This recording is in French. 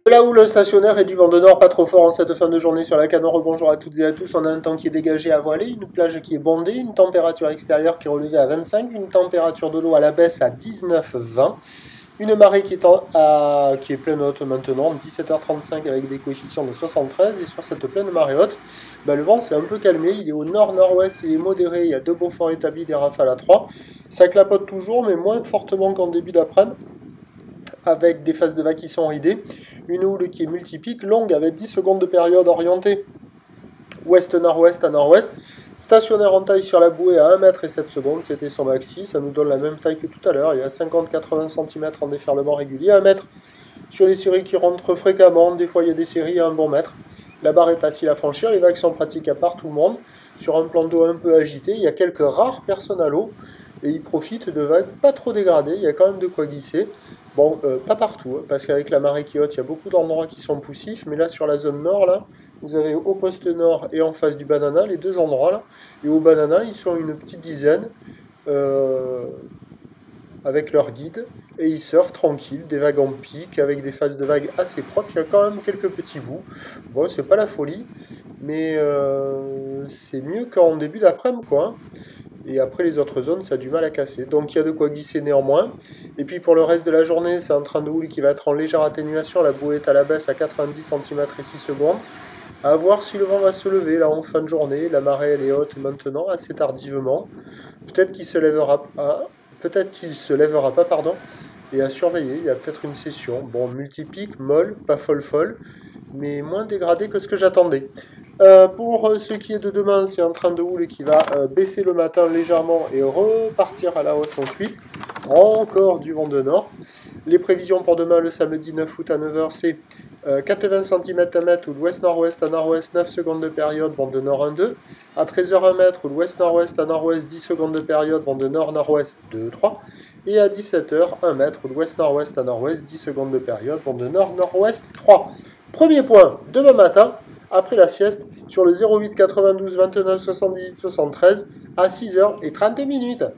De la houle stationnaire et du vent de nord, pas trop fort en cette fin de journée sur la Camorre. Bonjour à toutes et à tous. On a un temps qui est dégagé à voiler, une plage qui est bondée, une température extérieure qui est relevée à 25, une température de l'eau à la baisse à 19-20, une marée qui est pleine haute maintenant, 17h35 avec des coefficients de 73. Et sur cette pleine marée haute, le vent s'est un peu calmé. Il est au nord-nord-ouest, il est modéré. Il y a deux beaux forts établis, des rafales à 3. Ça clapote toujours, mais moins fortement qu'en début d'après-midi, avec des phases de vagues qui sont ridées, une houle qui est multipique, longue avec 10 secondes de période orientée ouest-nord-ouest à nord-ouest, stationnaire en taille sur la bouée à 1 mètre et 7 secondes, c'était son maxi, ça nous donne la même taille que tout à l'heure, il y a 50-80 cm en déferlement régulier, 1 mètre sur les séries qui rentrent fréquemment, des fois il y a des séries à 1 bon mètre. La barre est facile à franchir, les vagues sont pratiques à part tout le monde, sur un plan d'eau un peu agité, il y a quelques rares personnes à l'eau, et ils profitent de vagues pas trop dégradées, il y a quand même de quoi glisser. Bon, pas partout, hein, parce qu'avec la marée qui haute, il y a beaucoup d'endroits qui sont poussifs, mais là, sur la zone nord, là, vous avez au poste nord et en face du banana, les deux endroits, là, et au banana, ils sont une petite dizaine, avec leur guide, et ils surfent tranquille, des vagues en pic, avec des phases de vagues assez propres, il y a quand même quelques petits bouts, bon, c'est pas la folie, mais c'est mieux qu'en début d'après-midi, quoi, hein. Et après les autres zones, ça a du mal à casser. Donc il y a de quoi glisser néanmoins. Et puis pour le reste de la journée, c'est un train de houle qui va être en légère atténuation. La bouée est à la baisse à 90 cm et 6 secondes. À voir si le vent va se lever là en fin de journée. La marée elle est haute maintenant, assez tardivement. Peut-être qu'il se lèvera pas. Peut-être qu'il se lèvera pas, pardon. Et à surveiller, il y a peut-être une session. Bon, multipique, molle, pas folle, mais moins dégradé que ce que j'attendais. Pour ce qui est de demain, c'est un train de houle qui va baisser le matin légèrement et repartir à la hausse ensuite. Encore du vent de nord. Les prévisions pour demain, le samedi 9 août à 9h, c'est 80 cm à mètre ou l'ouest-nord-ouest à nord-ouest, 9 secondes de période, vent de nord 1-2. À 13h 1 mètre ou l'ouest-nord-ouest à nord-ouest, 10 secondes de période, vent de nord-nord-ouest 2-3. Et à 17h 1 mètre ou l'ouest-nord-ouest à nord-ouest, 10 secondes de période, vent de nord-nord-ouest 3. Premier point, demain matin, après la sieste, sur le 08 92 29 78 73 à 6h30.